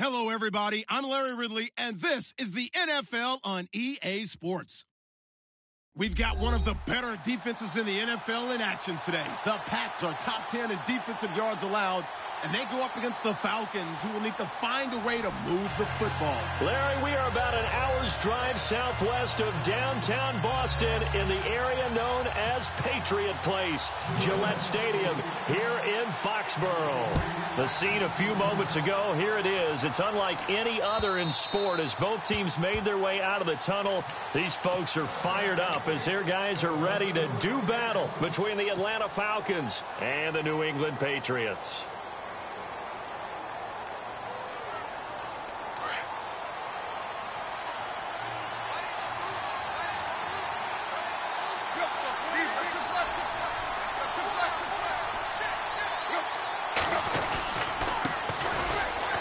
Hello, everybody. I'm Larry Ridley, and this is the NFL on EA Sports. We've got one of the better defenses in the NFL in action today. The Pats are top 10 in defensive yards allowed, and they go up against the Falcons, who will need to find a way to move the football. Larry, we are about an hour's drive southwest of downtown Boston in the area known as Patriot Place, Gillette Stadium, here in Foxborough. The scene a few moments ago, here it is. It's unlike any other in sport as both teams made their way out of the tunnel. These folks are fired up as their guys are ready to do battle between the Atlanta Falcons and the New England Patriots.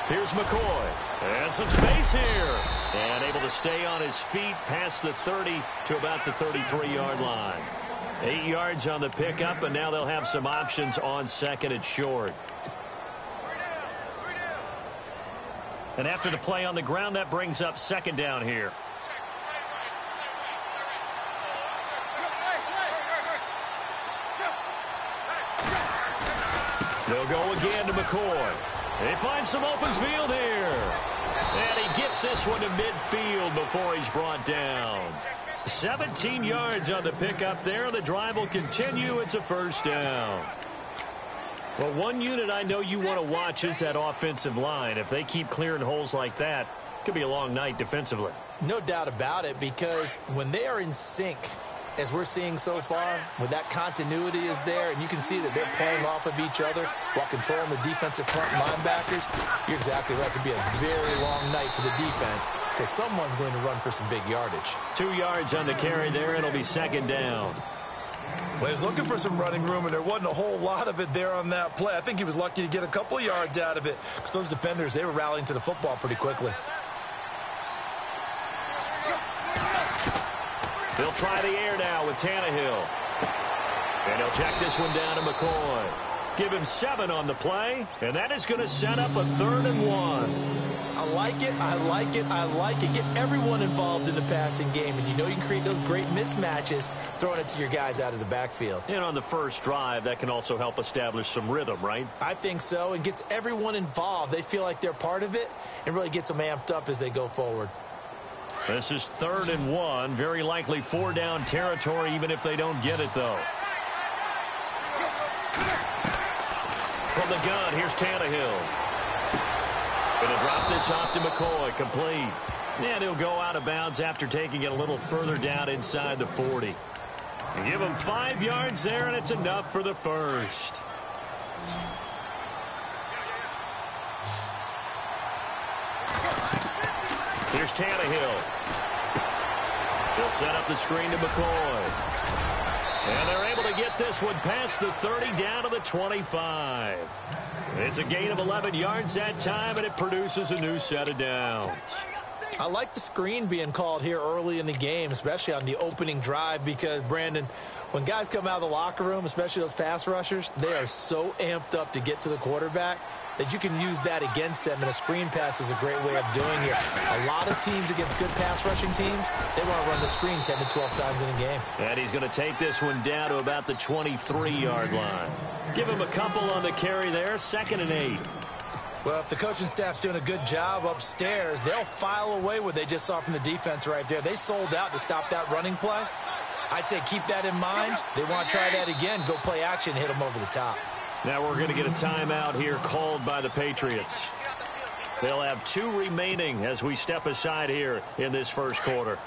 Here's McCoy, and some space here, and able to stay on his feet past the 30 to about the 33-yard line. 8 yards on the pickup, and now they'll have some options on second and short. And after the play on the ground, that brings up second down here. They'll go again to McCoy. They find some open field here. And he gets this one to midfield before he's brought down. 17 yards on the pickup there. The drive will continue. It's a first down. Well, one unit I know you want to watch is that offensive line. If they keep clearing holes like that, it could be a long night defensively. No doubt about it, because when they are in sync, as we're seeing so far, when that continuity is there, and you can see that they're playing off of each other while controlling the defensive front linebackers, you're exactly right. It could be a very long night for the defense because someone's going to run for some big yardage. 2 yards on the carry there. It'll be second down. Well, he was looking for some running room, and there wasn't a whole lot of it there on that play. I think he was lucky to get a couple of yards out of it because those defenders, they were rallying to the football pretty quickly. They'll try the air now with Tannehill. And he'll check this one down to McCoy. Give him 7 on the play, and that is going to set up a 3rd and 1. I like it, I like it, I like it. Get everyone involved in the passing game, and you know you can create those great mismatches throwing it to your guys out of the backfield. And on the first drive, that can also help establish some rhythm, right? I think so, and gets everyone involved. They feel like they're part of it, and really gets them amped up as they go forward. This is 3rd and 1. Very likely 4-down territory, even if they don't get it, though. From the gun, here's Tannehill. Going to drop this off to McCoy. Complete. And he'll go out of bounds after taking it a little further down inside the 40. And give him 5 yards there, and it's enough for the first. Here's Tannehill. He'll set up the screen to McCoy. And they're able to get this one past the 30 down to the 25. It's a gain of 11 yards that time, and it produces a new set of downs. I like the screen being called here early in the game, especially on the opening drive, because, Brandon, when guys come out of the locker room, especially those pass rushers, they are so amped up to get to the quarterback that you can use that against them, and a screen pass is a great way of doing it. A lot of teams against good pass rushing teams, they want to run the screen 10 to 12 times in a game. And he's going to take this one down to about the 23-yard line. Give him a couple on the carry there, 2nd and 8. Well, if the coaching staff's doing a good job upstairs, they'll file away what they just saw from the defense right there. They sold out to stop that running play. I'd say keep that in mind. They want to try that again, go play action, hit them over the top. Now we're going to get a timeout here called by the Patriots. They'll have 2 remaining as we step aside here in this first quarter.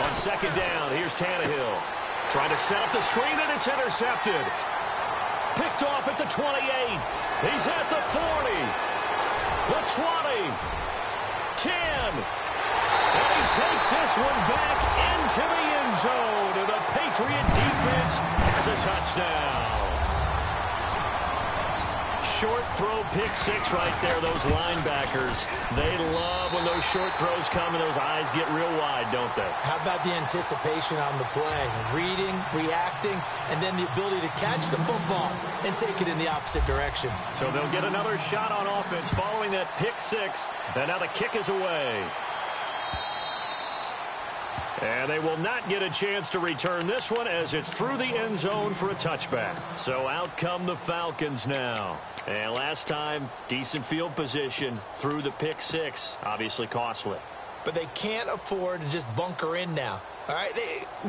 On second down, here's Tannehill. Trying to set up the screen, and it's intercepted. Picked off at the 28. He's at the 40. The 20. 10. And he takes this one back into the end zone, and the Patriot defense has a touchdown. short throw pick six right there, those linebackers. They love when those short throws come and those eyes get real wide, don't they? How about the anticipation on the play? Reading, reacting, and then the ability to catch the football and take it in the opposite direction. So they'll get another shot on offense following that pick six, and now the kick is away. And they will not get a chance to return this one as it's through the end zone for a touchback. So out come the Falcons now. And last time, decent field position through the pick six. Obviously costly. But they can't afford to just bunker in now. All right,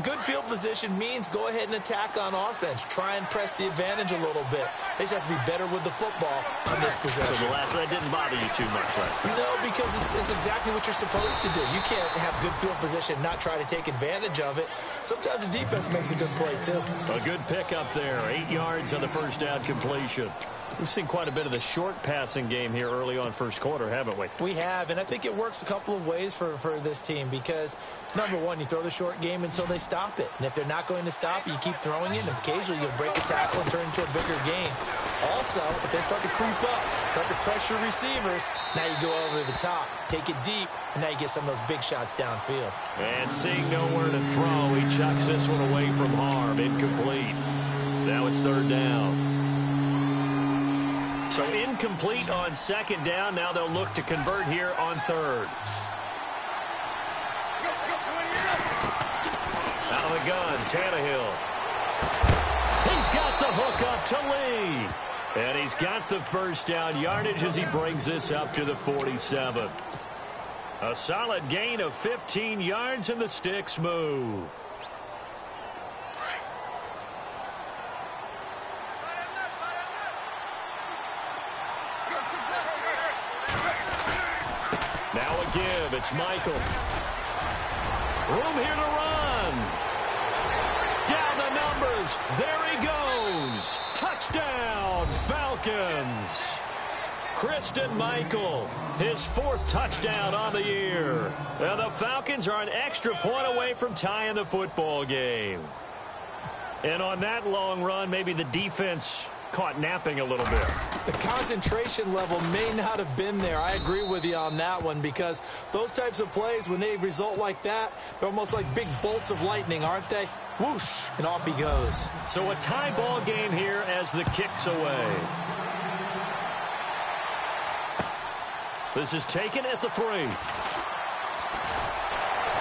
good field position means go ahead and attack on offense. Try and press the advantage a little bit. They just have to be better with the football on this possession. So that didn't bother you too much last time? No, because it's exactly what you're supposed to do. You can't have good field position and not try to take advantage of it. Sometimes the defense makes a good play, too. A good pickup there. 8 yards on the first down completion. We've seen quite a bit of the short passing game here early on first quarter, haven't we? We have, and I think it works a couple of ways for this team because, number one, you throw the short game until they stop it. And if they're not going to stop, you keep throwing it, and occasionally you'll break a tackle and turn into a bigger gain. Also, if they start to creep up, start to pressure receivers, now you go over the top, take it deep, and now you get some of those big shots downfield. And seeing nowhere to throw, he chucks this one away from harm. Incomplete. Now it's third down. So incomplete on second down. Now they'll look to convert here on third. Out of the gun, Tannehill. He's got the hook up to Lee. And he's got the first down yardage as he brings this up to the 47. A solid gain of 15 yards, and the sticks move. Now a give. It's Michael. Room here to run. Down the numbers. There he goes. Touchdown, Falcons. Christian Michael, his fourth touchdown on the year. Now the Falcons are an extra point away from tying the football game. And on that long run, maybe the defense caught napping a little bit. The concentration level may not have been there. I agree with you on that one because those types of plays, when they result like that, they're almost like big bolts of lightning, aren't they? Whoosh, and off he goes. So a tie ball game here as the kick's away. This is taken at the 3.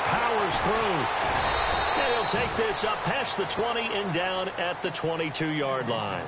Powers through. And he'll take this up past the 20 and down at the 22-yard line.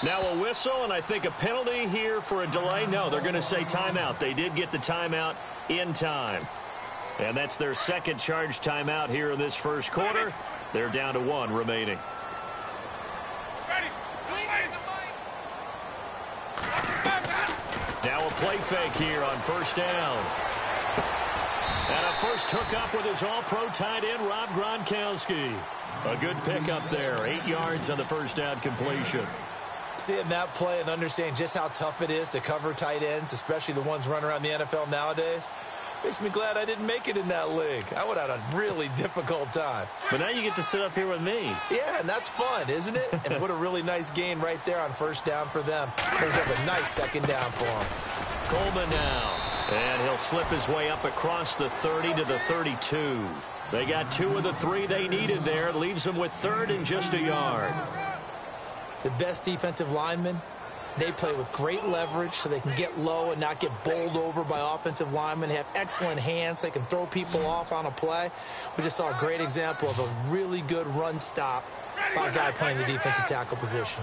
Now a whistle, and I think a penalty here for a delay. No, they're going to say timeout. They did get the timeout in time. And that's their second charge timeout here in this first quarter. They're down to 1 remaining. Now a play fake here on first down. And a first hookup with his all-pro tight end, Rob Gronkowski. A good pickup there. 8 yards on the first down completion. Seeing that play and understanding just how tough it is to cover tight ends, especially the ones running around the NFL nowadays, makes me glad I didn't make it in that league. I would have had a really difficult time. But now you get to sit up here with me. Yeah, and that's fun, isn't it? And what a really nice gain right there on first down for them. Brings up a nice second down for them. Coleman now. And he'll slip his way up across the 30 to the 32. They got 2 of the 3 they needed there. Leaves them with 3rd and just a yard. The best defensive linemen, they play with great leverage so they can get low and not get bowled over by offensive linemen. They have excellent hands. They can throw people off on a play. We just saw a great example of a really good run stop by a guy playing the defensive tackle position.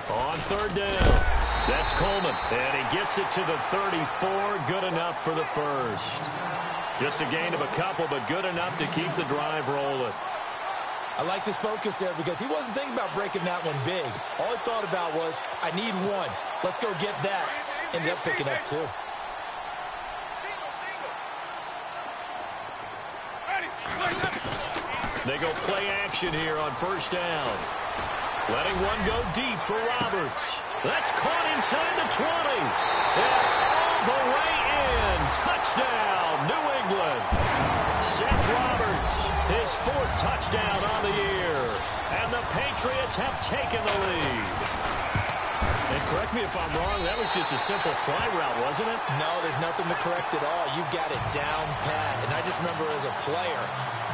On 3rd down, that's Coleman. And he gets it to the 34. Good enough for the first. Just a gain of a couple, but good enough to keep the drive rolling. I liked his focus there because he wasn't thinking about breaking that one big. All he thought about was, I need 1. Let's go get that. Ended up picking up 2. They go play action here on first down. Letting one go deep for Roberts. That's caught inside the 20. And all the way in. Touchdown, New England. Seth Roberts, his 4th touchdown on the year. And the Patriots have taken the lead. And correct me if I'm wrong, that was just a simple fly route, wasn't it? No, there's nothing to correct at all. You've got it down pat. And I just remember as a player,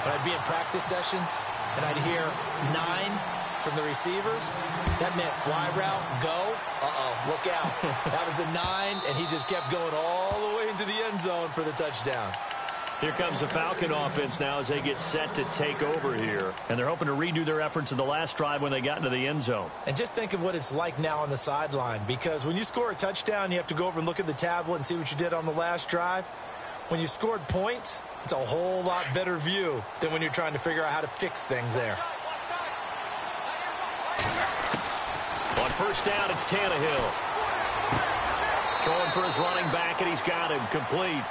when I'd be in practice sessions, and I'd hear 9 from the receivers, that meant fly route, go, look out. That was the 9, and he just kept going all the way into the end zone for the touchdown. Here comes the Falcon offense now as they get set to take over here. And they're hoping to redo their efforts in the last drive when they got into the end zone. And just think of what it's like now on the sideline, because when you score a touchdown, you have to go over and look at the tablet and see what you did on the last drive. When you scored points, it's a whole lot better view than when you're trying to figure out how to fix things there. On first down, it's Tannehill. Throwing for his running back, and he's got him complete.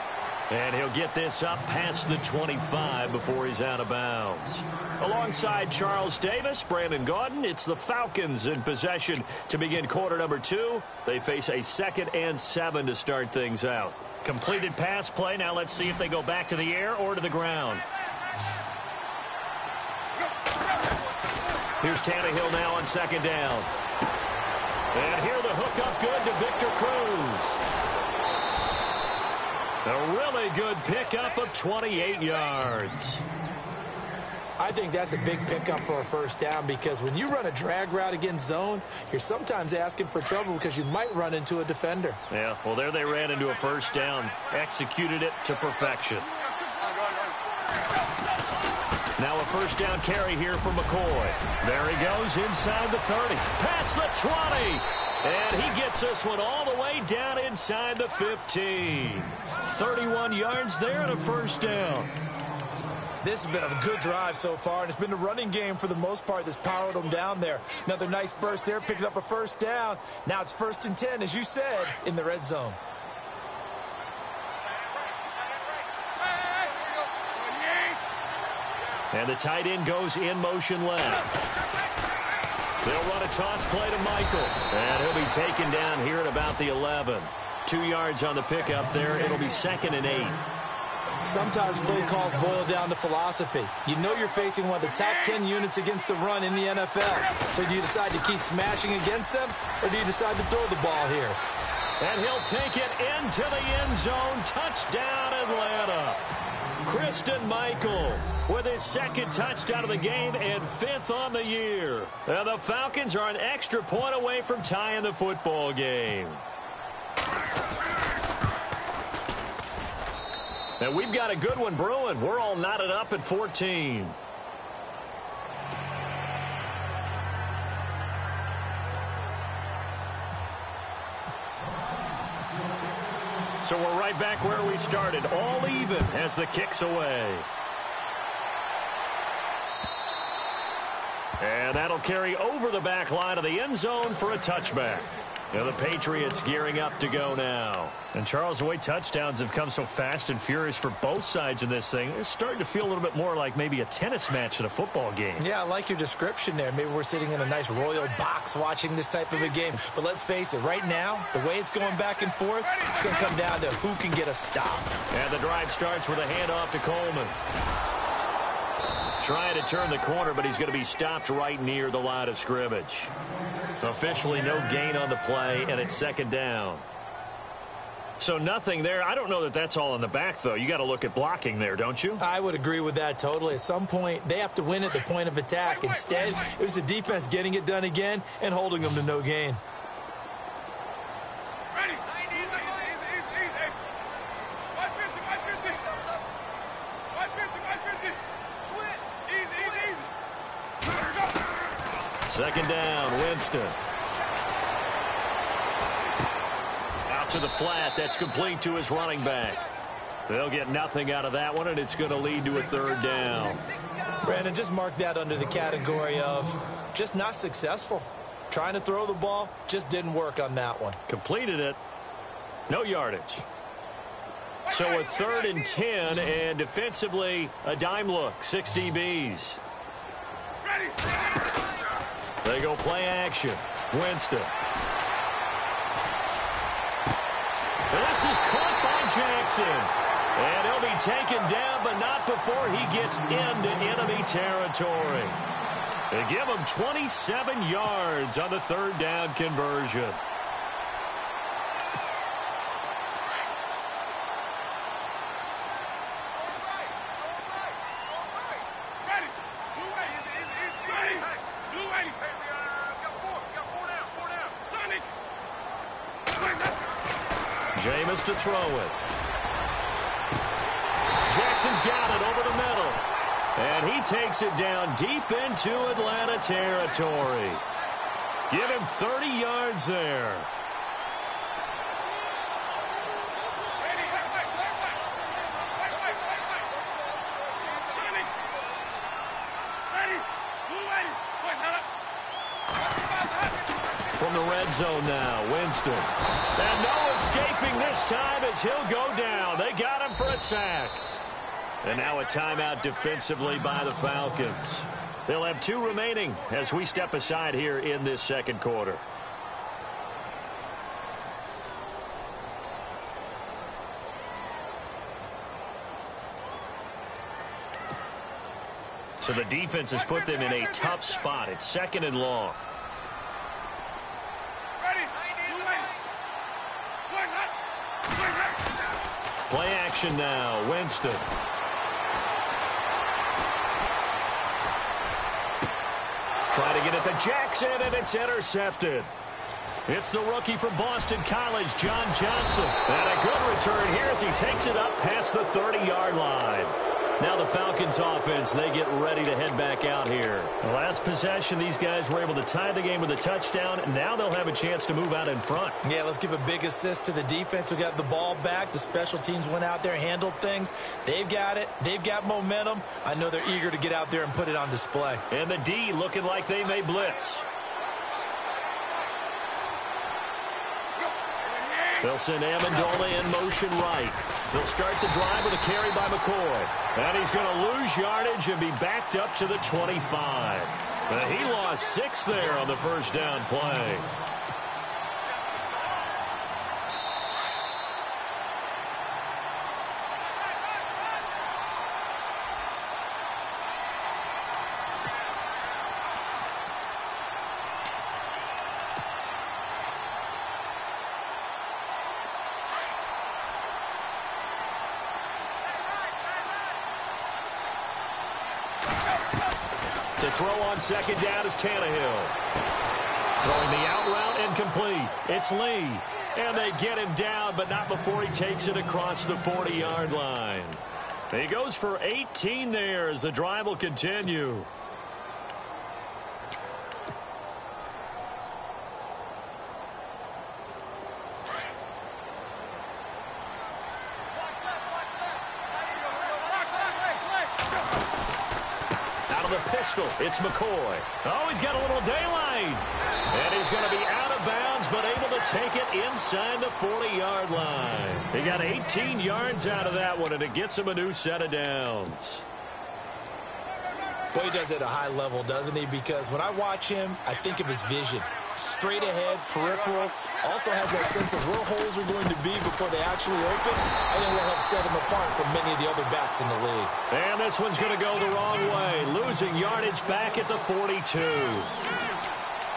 And he'll get this up past the 25 before he's out of bounds. Alongside Charles Davis, Brandon Gaudin, it's the Falcons in possession to begin quarter number 2. They face a 2nd and 7 to start things out. Completed pass play. Now let's see if they go back to the air or to the ground. Here's Tannehill now on 2nd down. And here the hook up good to Victor Cruz. A really good pickup of 28 yards. I think that's a big pickup for a first down because when you run a drag route against zone, you're sometimes asking for trouble because you might run into a defender. Yeah, well, there they ran into a first down. Executed it to perfection. Now a first down carry here for McCoy. There he goes inside the 30. Past the 20. And he gets this one all the way down inside the 15. 31 yards there and a first down. This has been a good drive so far, and it's been the running game for the most part that's powered them down there. Another nice burst there, picking up a first down. Now it's 1st and 10, as you said, in the red zone. And the tight end goes in motion left. They'll run a toss play to Michael. And he'll be taken down here at about the 11. 2 yards on the pickup there. It'll be 2nd and 8. Sometimes play calls boil down to philosophy. You know you're facing one of the top 10 units against the run in the NFL. So do you decide to keep smashing against them, or do you decide to throw the ball here? And he'll take it into the end zone. Touchdown, Atlanta. Christine Michael with his 2nd touchdown of the game and 5th on the year. And the Falcons are an extra point away from tying the football game. And we've got a good one brewing. We're all knotted up at 14. So we're right back where we started, all even as the kick's away. And that'll carry over the back line of the end zone for a touchback. Now the Patriots gearing up to go now. And Charles, the way touchdowns have come so fast and furious for both sides in this thing, it's starting to feel a little bit more like maybe a tennis match than a football game. Yeah, I like your description there. Maybe we're sitting in a nice royal box watching this type of a game. But let's face it, right now, the way it's going back and forth, it's going to come down to who can get a stop. And the drive starts with a handoff to Coleman. Trying to turn the corner, but he's going to be stopped right near the line of scrimmage. Officially no gain on the play, and it's second down. So nothing there. I don't know that that's all in the back, though. You got to look at blocking there, don't you? I would agree with that totally. At some point, they have to win at the point of attack. Instead, it was the defense getting it done again and holding them to no gain. Second down, Winston. Out to the flat. That's complete to his running back. They'll get nothing out of that one, and it's going to lead to a third down. Brandon, just mark that under the category of just not successful. Trying to throw the ball, just didn't work on that one. Completed it. No yardage. So a 3rd and 10, and defensively, a dime look. 6 DBs. They go play action. Winston. This is caught by Jackson. And he'll be taken down, but not before he gets into enemy territory. They give him 27 yards on the 3rd down conversion. Jameis to throw it. Jackson's got it over the middle. And he takes it down deep into Atlanta territory. Give him 30 yards there. From the red zone now, Winston. And no escaping this time as he'll go down. They got him for a sack. And now a timeout defensively by the Falcons. They'll have 2 remaining as we step aside here in this second quarter. So the defense has put them in a tough spot. It's 2nd and long. Play action now, Winston. Try to get it to Jackson, and it's intercepted. It's the rookie from Boston College, John Johnson. And a good return here as he takes it up past the 30-yard line. Now the Falcons offense, they get ready to head back out here. The last possession, these guys were able to tie the game with a touchdown. Now they'll have a chance to move out in front. Yeah, let's give a big assist to the defense who got the ball back. The special teams went out there, handled things. They've got it. They've got momentum. I know they're eager to get out there and put it on display. And the D looking like they may blitz. They'll send Amendola in motion right. They'll start the drive with a carry by McCoy. And he's going to lose yardage and be backed up to the 25. He lost 6 there on the first down play. To throw on second down is Tannehill. Throwing the out route and complete. It's Lee. And they get him down, but not before he takes it across the 40-yard line. He goes for 18 there as the drive will continue. It's McCoy. Oh, he's got a little daylight. And he's going to be out of of bounds, but able to take it inside the 40-yard line. He got 18 yards out of that one, and it gets him a new set of downs. Boy, he does it at a high level, doesn't he? Because when I watch him, I think of his vision. Straight ahead, peripheral. Also has that sense of where holes are going to be before they actually open. I think will help set him apart from many of the other backs in the league. And this one's going to go the wrong way, losing yardage back at the 42.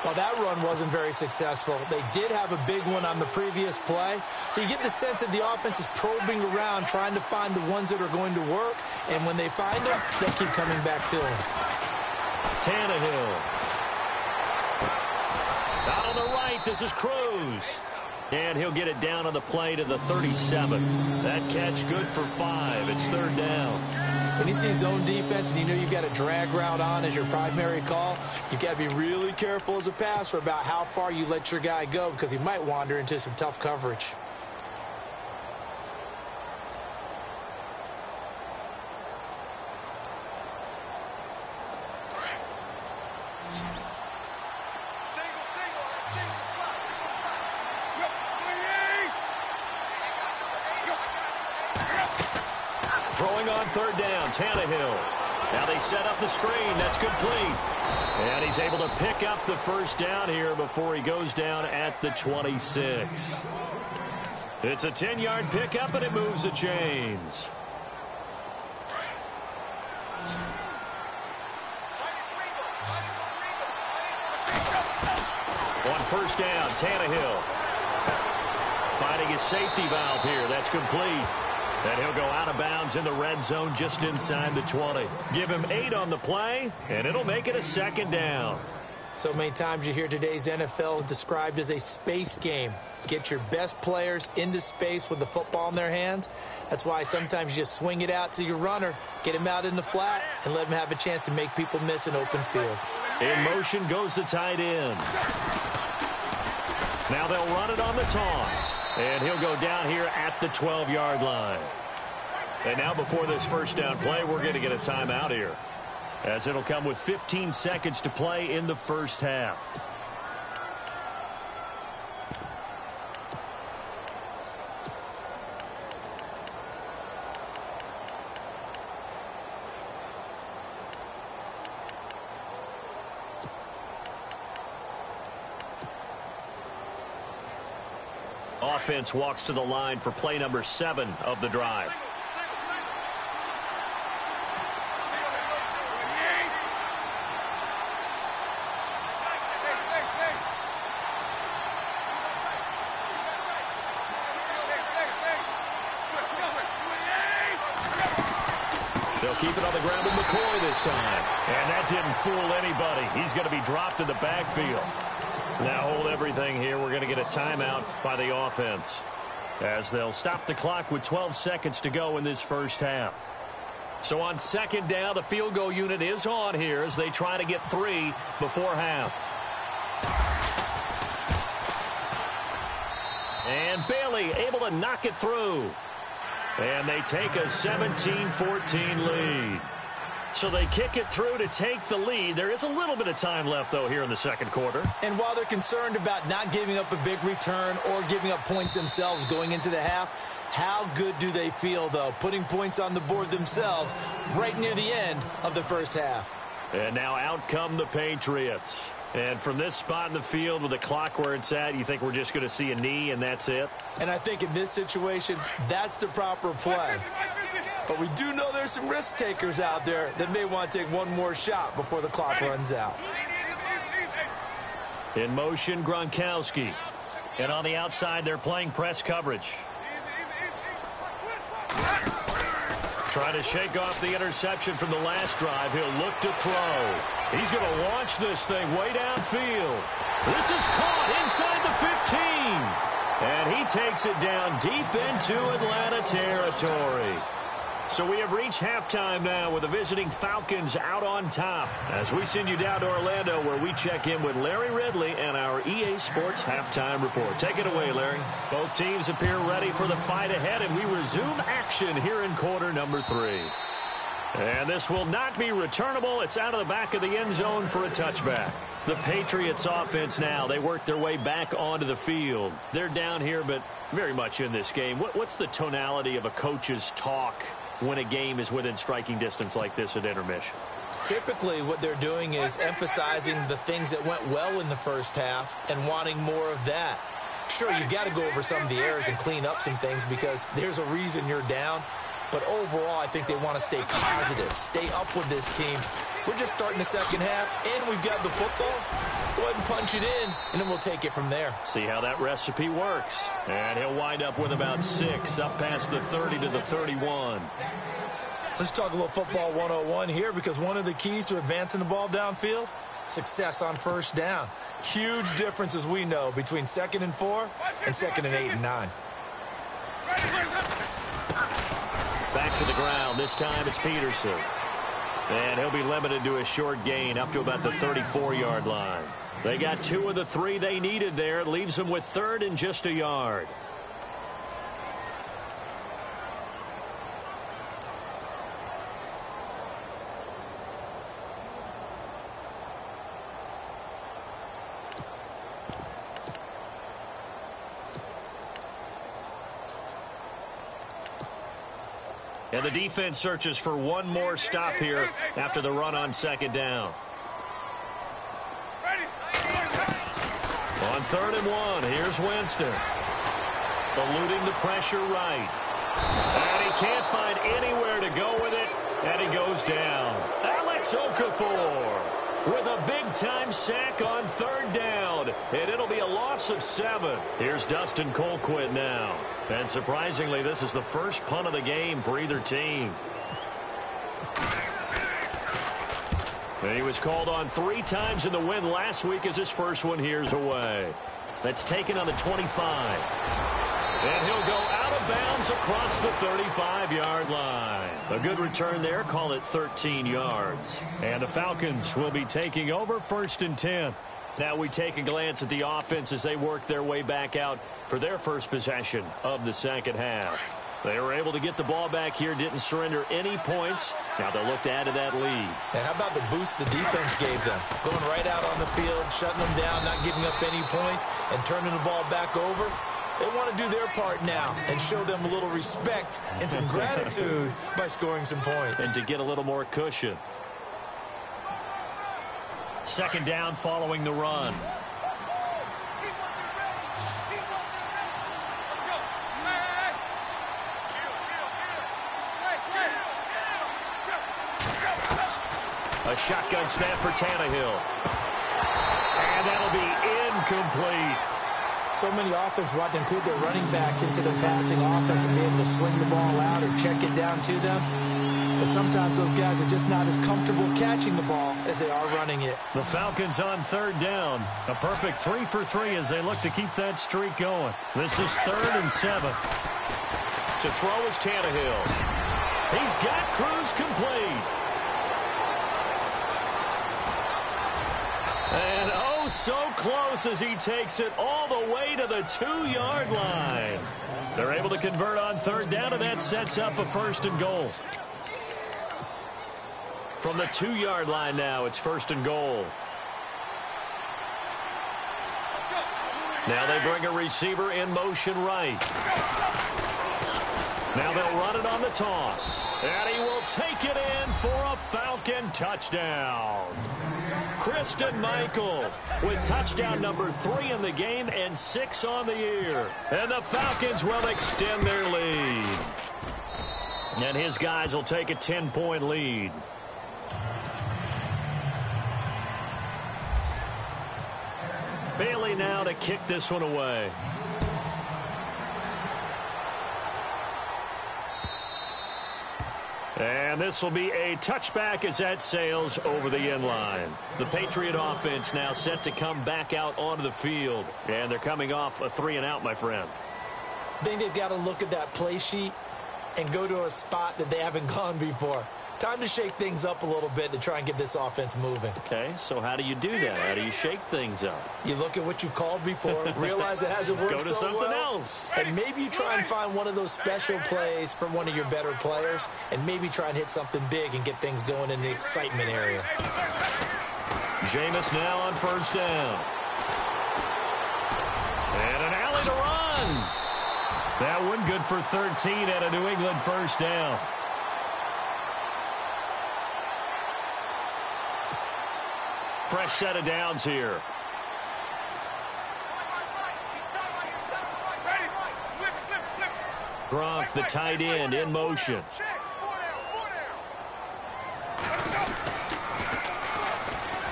Well, that run wasn't very successful. They did have a big one on the previous play. So you get the sense that the offense is probing around, trying to find the ones that are going to work. And when they find them, they'll keep coming back to him. Tannehill. Out on the right, this is Cruz. And he'll get it down on the play to the 37. That catch good for 5. It's third down. When you see zone defense and you know you've got a drag route on as your primary call, you've got to be really careful as a passer about how far you let your guy go because he might wander into some tough coverage. Throwing on third down, Tannehill. Now they set up the screen. That's complete. And he's able to pick up the first down here before he goes down at the 26. It's a 10-yard pickup, and it moves the chains. On first down, Tannehill. Finding his safety valve here. That's complete. And he'll go out of bounds in the red zone just inside the 20. Give him 8 on the play, and it'll make it a second down. So many times you hear today's NFL described as a space game. Get your best players into space with the football in their hands. That's why sometimes you just swing it out to your runner, get him out in the flat, and let him have a chance to make people miss an open field. In motion goes the tight end. Now they'll run it on the toss. And he'll go down here at the 12-yard line. And now before this first down play, we're going to get a timeout here, as it'll come with 15 seconds to play in the first half. Offense walks to the line for play number 7 of the drive. They'll keep it on the ground with McCoy this time. And that didn't fool anybody. He's going to be dropped in the backfield. Now hold everything here. We're going to get a timeout by the offense, as they'll stop the clock with 12 seconds to go in this first half. So on second down, the field goal unit is on here as they try to get 3 before half. And Bailey able to knock it through. And they take a 17-14 lead. So they kick it through to take the lead. There is a little bit of time left, though, here in the second quarter. And while they're concerned about not giving up a big return or giving up points themselves going into the half, how good do they feel, though, putting points on the board themselves right near the end of the first half? And now out come the Patriots. And from this spot in the field with the clock where it's at, you think we're just going to see a knee and that's it? And I think in this situation, that's the proper play. But we do know there's some risk takers out there that may want to take one more shot before the clock runs out. In motion, Gronkowski. And on the outside, they're playing press coverage. Trying to shake off the interception from the last drive. He'll look to throw. He's going to launch this thing way downfield. This is caught inside the 15. And he takes it down deep into Atlanta territory. So we have reached halftime now with the visiting Falcons out on top, as we send you down to Orlando, where we check in with Larry Ridley and our EA Sports Halftime Report. Take it away, Larry. Both teams appear ready for the fight ahead, and we resume action here in quarter number 3. And this will not be returnable. It's out of the back of the end zone for a touchback. The Patriots offense now, they work their way back onto the field. They're down here, but very much in this game. What's the tonality of a coach's talk when a game is within striking distance like this at intermission? Typically, what they're doing is emphasizing the things that went well in the first half and wanting more of that. Sure, you've got to go over some of the errors and clean up some things because there's a reason you're down. But overall, I think they want to stay positive, stay up with this team. We're just starting the second half, and we've got the football. Let's go ahead and punch it in, and then we'll take it from there. See how that recipe works. And he'll wind up with about 6, up past the 30 to the 31. Let's talk a little football 101 here because one of the keys to advancing the ball downfield, success on first down. Huge difference, as we know, between 2nd and 4 and 2nd and 8 and 9. Back to the ground. This time it's Peterson. And he'll be limited to a short gain up to about the 34-yard line. They got 2 of the 3 they needed there. It leaves them with 3rd and just a yard. And the defense searches for one more stop here after the run on 2nd down. On 3rd and 1, here's Winston. Eluding the pressure right. And he can't find anywhere to go with it, and he goes down. Alex Okafor with a big-time sack on 3rd down, and it'll be a loss of 7. Here's Dustin Colquitt now. And surprisingly, this is the first punt of the game for either team. And he was called on 3 times in the win last week as his first one here's away. That's taken on the 25. And he'll go out of bounds across the 35-yard line. A good return there. Call it 13 yards. And the Falcons will be taking over 1st and 10. Now we take a glance at the offense as they work their way back out for their first possession of the second half. They were able to get the ball back here, didn't surrender any points. Now they'll look to add to that lead. And how about the boost the defense gave them? Going right out on the field, shutting them down, not giving up any points, and turning the ball back over. They want to do their part now and show them a little respect and some gratitude by scoring some points. And to get a little more cushion. 2nd down following the run. A shotgun snap for Tannehill. And that'll be incomplete. So many offenses want to include their running backs into their passing offense and be able to swing the ball out or check it down to them. But sometimes those guys are just not as comfortable catching the ball as they are running it. The Falcons on 3rd down. A perfect 3 for 3 as they look to keep that streak going. This is 3rd and 7. To throw is Tannehill. He's got Cruz complete. And oh, so close as he takes it all the way to the 2-yard line. They're able to convert on 3rd down, and that sets up a 1st and goal. From the 2-yard line now, it's 1st and goal. Now they bring a receiver in motion right. Now they'll run it on the toss. And he will take it in for a Falcon touchdown. Christian Michael with touchdown number 3 in the game and 6 on the year. And the Falcons will extend their lead. And his guys will take a 10-point lead. Bailey now to kick this one away. And this will be a touchback as that sails over the end line. The Patriot offense now set to come back out onto the field. And they're coming off a 3-and-out, my friend. I think they've got to look at that play sheet and go to a spot that they haven't gone before. Time to shake things up a little bit to try and get this offense moving. Okay, so how do you do that? How do you shake things up? You look at what you've called before, realize it hasn't worked so well. Go to something else. And maybe you try and find one of those special plays from one of your better players, and maybe try and hit something big and get things going in the excitement area. Jameis now on first down. And an alley to run. That one good for 13 at a New England first down. Fresh set of downs here. Gronk, the tight end, in motion.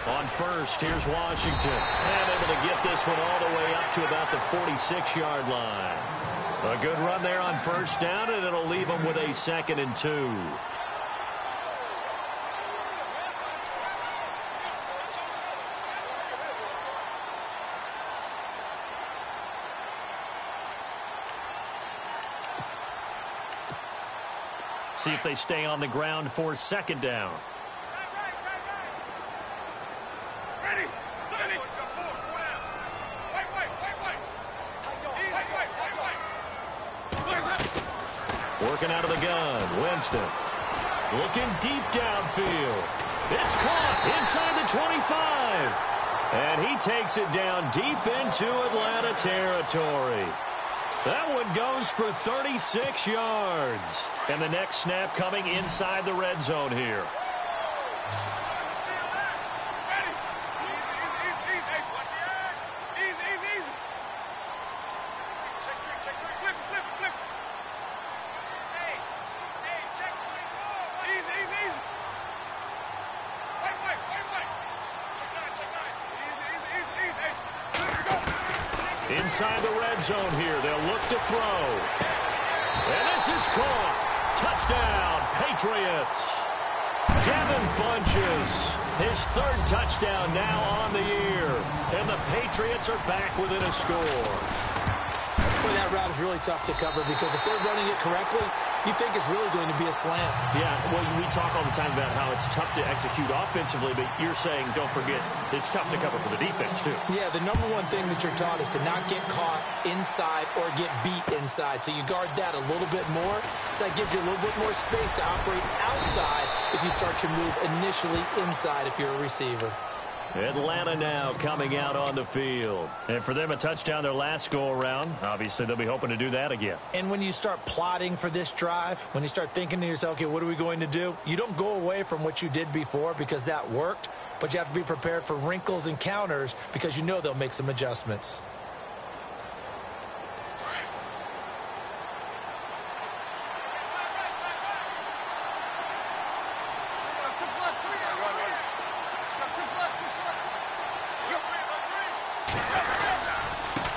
On first, here's Washington. And able to get this one all the way up to about the 46-yard line. A good run there on first down, and it'll leave them with a 2nd and 2. See if they stay on the ground for 2nd down. Working out of the gun, Winston. Looking deep downfield. It's caught inside the 25. And he takes it down deep into Atlanta territory. That one goes for 36 yards. And the next snap coming inside the red zone here. Inside the red zone here, they'll look to throw. And this is caught. Touchdown, Patriots. Devin Funches, his 3rd touchdown now on the year. And the Patriots are back within a score. Boy, that route is really tough to cover because if they're running it correctly, you think it's really going to be a slam. Yeah, well, we talk all the time about how it's tough to execute offensively, but you're saying, don't forget, it's tough to cover for the defense, too. Yeah, the number one thing that you're taught is to not get caught inside or get beat inside. So you guard that a little bit more. So that gives you a little bit more space to operate outside if you start your move initially inside if you're a receiver. Atlanta now coming out on the field. And for them, a touchdown their last go-around. Obviously, they'll be hoping to do that again. And when you start plotting for this drive, when you start thinking to yourself, okay, what are we going to do? You don't go away from what you did before because that worked, but you have to be prepared for wrinkles and counters because you know they'll make some adjustments.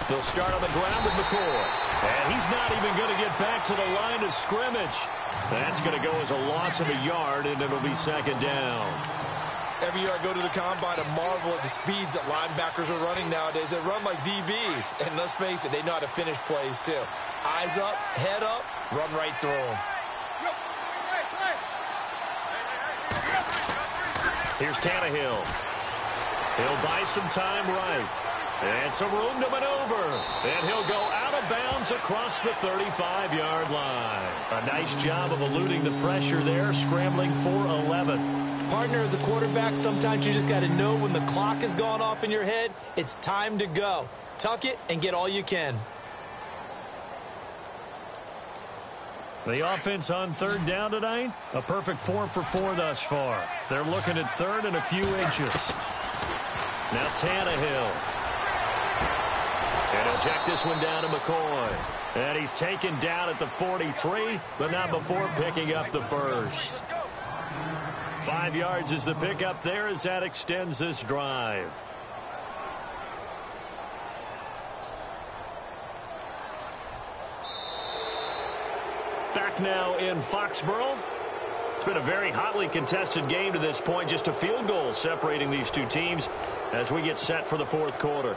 They'll start on the ground with McCoy. And he's not even going to get back to the line of scrimmage. That's going to go as a loss of a yard, and it'll be 2nd down. Every year I go to the combine and marvel at the speeds that linebackers are running nowadays. They run like DBs. And let's face it, they know how to finish plays too. Eyes up, head up, run right through them. Here's Tannehill. He'll buy some time right. And some room to maneuver. And he'll go out of bounds across the 35-yard line. A nice job of eluding the pressure there, scrambling for 11. Partner, as a quarterback, sometimes you just got to know when the clock has gone off in your head, it's time to go. Tuck it and get all you can. The offense on 3rd down tonight, a perfect 4 for 4 thus far. They're looking at 3rd and a few inches. Now Tannehill. And he'll check this one down to McCoy. And he's taken down at the 43, but not before picking up the first. 5 yards is the pickup there as that extends this drive. Back now in Foxborough. It's been a very hotly contested game to this point. Just a field goal separating these two teams as we get set for the 4th quarter.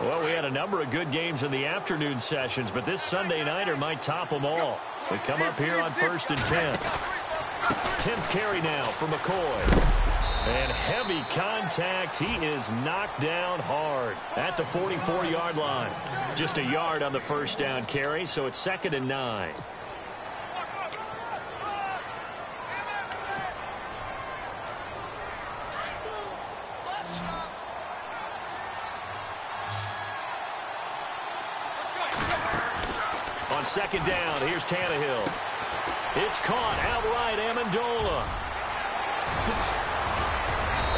Well, we had a number of good games in the afternoon sessions, but this Sunday nighter might top them all. We come up here on 1st and 10. 10th carry now for McCoy. And heavy contact. He is knocked down hard at the 44-yard line. Just a yard on the first down carry, so it's 2nd and 9. On 2nd down, here's Tannehill. It's caught outright, Amendola.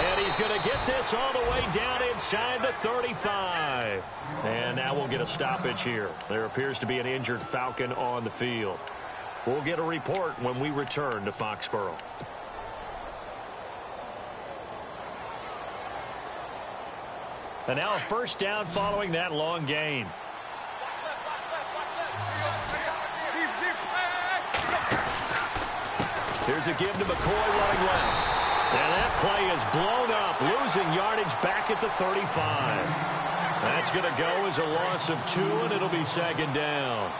And he's going to get this all the way down inside the 35. And now we'll get a stoppage here. There appears to be an injured Falcon on the field. We'll get a report when we return to Foxborough. And now a first down following that long gain. Here's a give to McCoy running left. And that play is blown up, losing yardage back at the 35. That's going to go as a loss of 2, and it'll be 2nd down.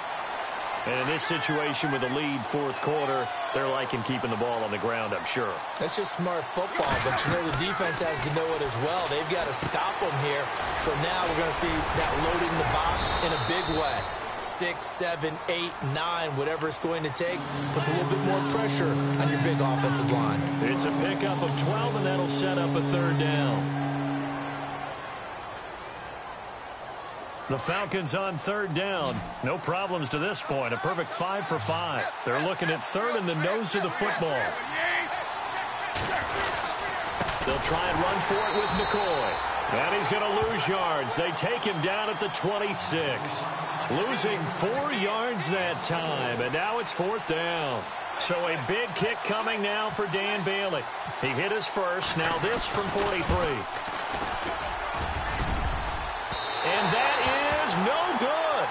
And in this situation with a lead 4th quarter, they're liking keeping the ball on the ground, I'm sure. That's just smart football, but you know the defense has to know it as well. They've got to stop them here. So now we're going to see that loading the box in a big way. 6, 7, 8, 9, whatever it's going to take, puts a little bit more pressure on your big offensive line. It's a pickup of 12, and that'll set up a 3rd down. The Falcons on 3rd down. No problems to this point. A perfect 5 for 5. They're looking at 3rd in the nose of the football. They'll try and run for it with McCoy. And he's going to lose yards. They take him down at the 26. Losing 4 yards that time. And now it's 4th down. So a big kick coming now for Dan Bailey. He hit his first. Now this from 43. And that is no good.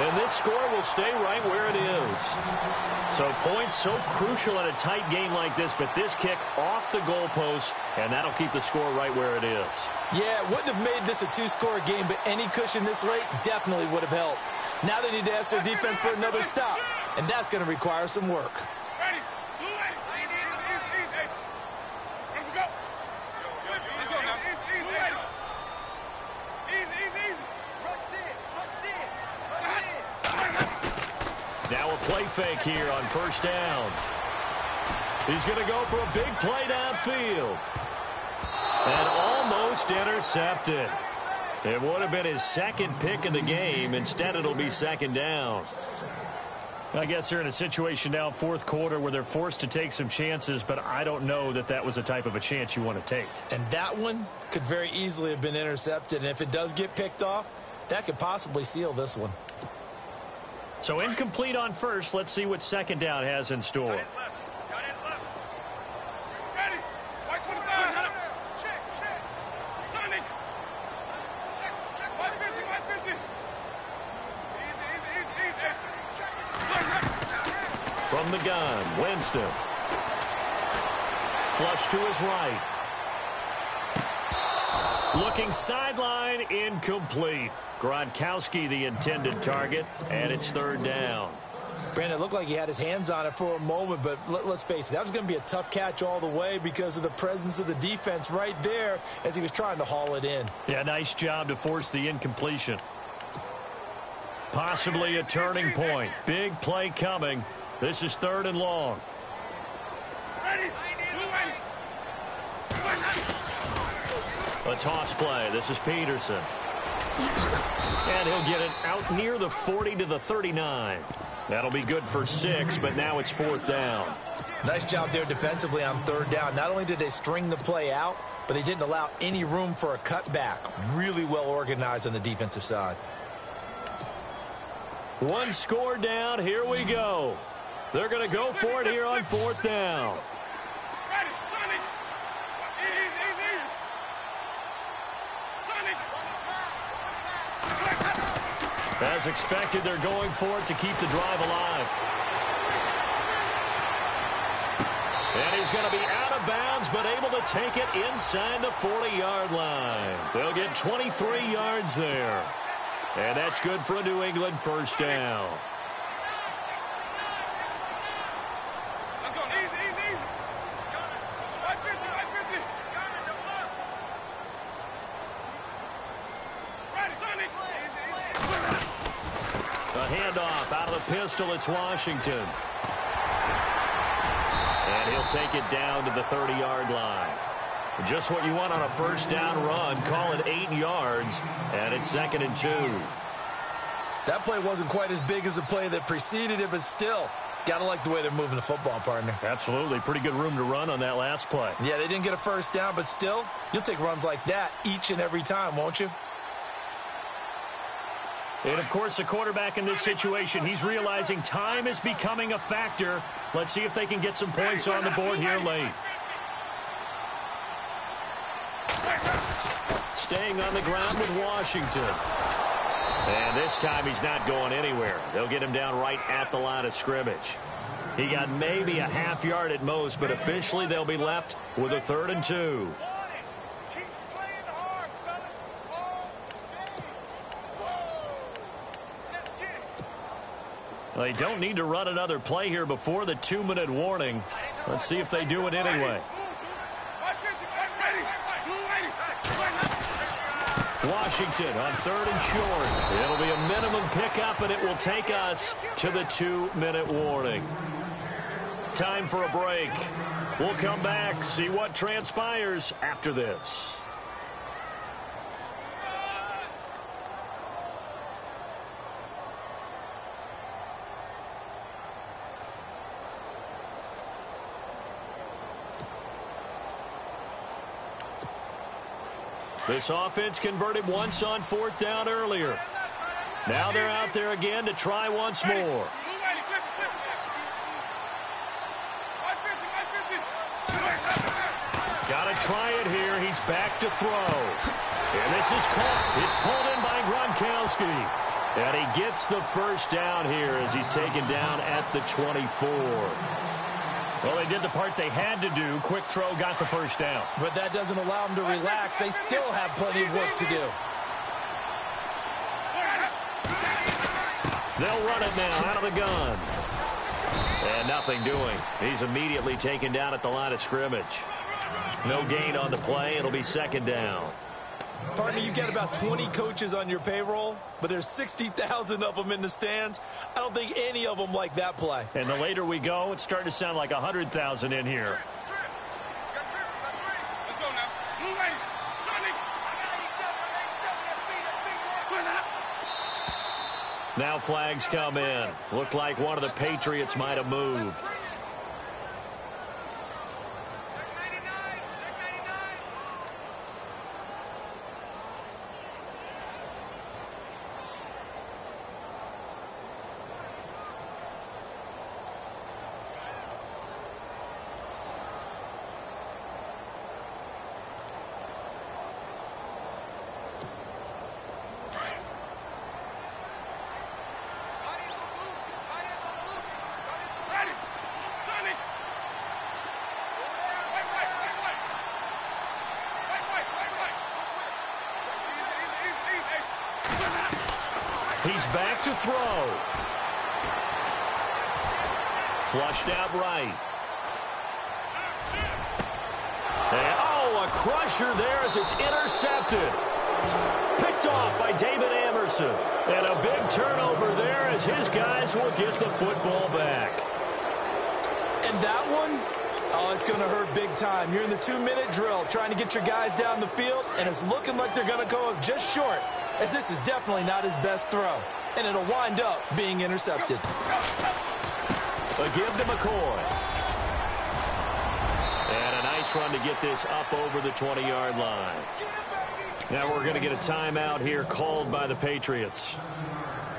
And this score will stay right where it is. So points so crucial in a tight game like this, but this kick off the goalpost, and that'll keep the score right where it is. Yeah, it wouldn't have made this a 2-score game, but any cushion this late definitely would have helped. Now they need to ask their defense for another stop, and that's going to require some work. Now a play fake here on 1st down. He's going to go for a big play downfield. And almost intercepted. It would have been his 2nd pick of the game. Instead, it'll be 2nd down. I guess they're in a situation now, 4th quarter, where they're forced to take some chances, but I don't know that that was the type of a chance you want to take. And that one could very easily have been intercepted. And if it does get picked off, that could possibly seal this one. So incomplete on 1st. Let's see what 2nd down has in store. From the gun, Winston. Flush to his right. Looking sideline, incomplete. Gronkowski the intended target, and it's 3rd down. Brandon, it looked like he had his hands on it for a moment, but let's face it, that was going to be a tough catch all the way because of the presence of the defense right there as he was trying to haul it in. Yeah, nice job to force the incompletion. Possibly a turning point. Big play coming. This is 3rd and long. A toss play. This is Peterson. And he'll get it out near the 40 to the 39. That'll be good for 6, but now it's 4th down. Nice job there defensively on 3rd down. Not only did they string the play out, but they didn't allow any room for a cutback. Really well organized on the defensive side. 1 score down. Here we go. They're going to go for it here on 4th down. As expected, they're going for it to keep the drive alive. And he's going to be out of bounds, but able to take it inside the 40-yard line. They'll get 23 yards there. And that's good for a New England first down. A handoff out of the pistol. It's Washington. And he'll take it down to the 30-yard line. Just what you want on a first down run. Call it 8 yards, and it's 2nd and 2. That play wasn't quite as big as the play that preceded it, but still, got to like the way they're moving the football, partner. Absolutely. Pretty good room to run on that last play. Yeah, they didn't get a first down, but still, you'll take runs like that each and every time, won't you? And, of course, the quarterback in this situation, he's realizing time is becoming a factor. Let's see if they can get some points on the board here late. Staying on the ground with Washington. And this time he's not going anywhere. They'll get him down right at the line of scrimmage. He got maybe a half yard at most, but officially they'll be left with a 3rd and 2. They don't need to run another play here before the 2-minute warning. Let's see if they do it anyway. Washington on 3rd and short. It'll be a minimum pickup, and it will take us to the 2-minute warning. Time for a break. We'll come back, see what transpires after this. This offense converted once on 4th down earlier. Now they're out there again to try once more. Got to try it here. He's back to throw. And this is caught. It's pulled in by Gronkowski. And he gets the first down here as he's taken down at the 24. Well, they did the part they had to do. Quick throw got the first down. But that doesn't allow them to relax. They still have plenty of work to do. They'll run it now out of the gun. And nothing doing. He's immediately taken down at the line of scrimmage. No gain on the play. It'll be 2nd down. Partner, you get about 20 coaches on your payroll, but there's 60,000 of them in the stands. I don't think any of them like that play. And the later we go, it's starting to sound like 100,000 in here. Now flags come in. Looked like one of the Patriots might have moved. He's back to throw. Flushed out right. And, oh, a crusher there as it's intercepted. Picked off by David Amerson. And a big turnover there as his guys will get the football back. And that one, oh, it's going to hurt big time. You're in the 2-minute drill trying to get your guys down the field, and it's looking like they're going to go up just short, as this is definitely not his best throw, and it'll wind up being intercepted. A give to McCoy. And a nice run to get this up over the 20-yard line. Now we're going to get a timeout here called by the Patriots.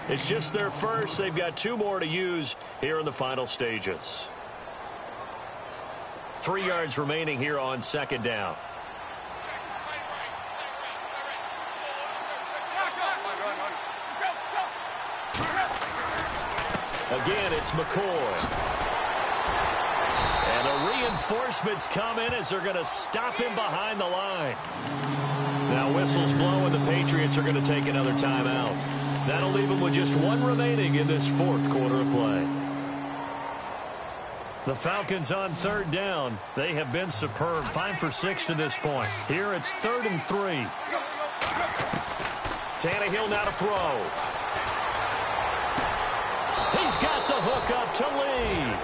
It's just their first. They've got 2 more to use here in the final stages. 3 yards remaining here on 2nd down. Again, it's McCoy. And the reinforcements come in as they're going to stop him behind the line. Now whistles blow and the Patriots are going to take another timeout. That'll leave them with just one remaining in this fourth quarter of play. The Falcons on third down. They have been superb. 5 for 6 to this point. Here it's 3rd and 3. Tannehill now to throw. He's got the hook up to Lee.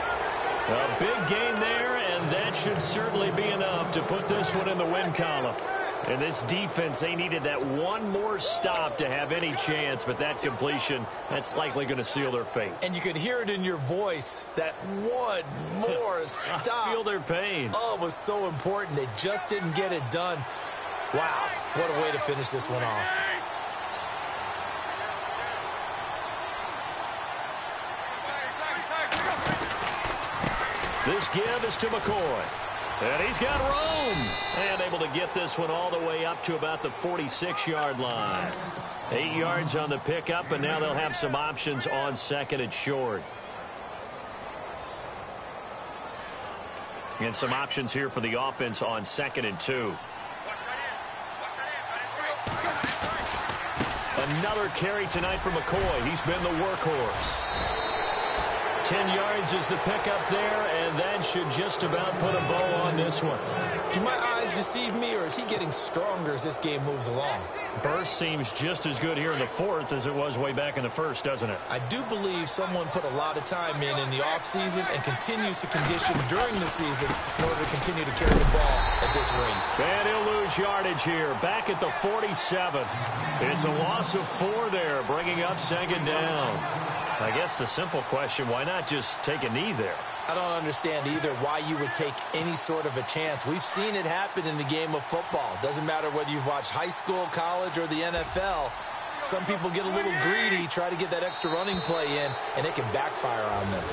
A big gain there, and that should certainly be enough to put this one in the win column. And this defense, they needed that one more stop to have any chance, but that completion, that's likely going to seal their fate. And you could hear it in your voice, that one more stop. I feel their pain. Oh, it was so important. They just didn't get it done. Wow, what a way to finish this one off. This give is to McCoy. And he's got room. And able to get this one all the way up to about the 46-yard line. 8 yards on the pickup, and now they'll have some options on 2nd and short. And some options here for the offense on 2nd and 2. Another carry tonight for McCoy. He's been the workhorse. 10 yards is the pickup there, and that should just about put a bow on this one. Do my eyes deceive me, or is he getting stronger as this game moves along? Burst seems just as good here in the fourth as it was way back in the first, doesn't it? I do believe someone put a lot of time in the offseason and continues to condition during the season in order to continue to carry the ball at this rate. And he'll lose yardage here, back at the 47. It's a loss of 4 there, bringing up 2nd down. I guess the simple question, why not just take a knee there? I don't understand either why you would take any sort of a chance. We've seen it happen in the game of football. Doesn't matter whether you've watched high school, college, or the NFL. Some people get a little greedy, try to get that extra running play in, and it can backfire on them.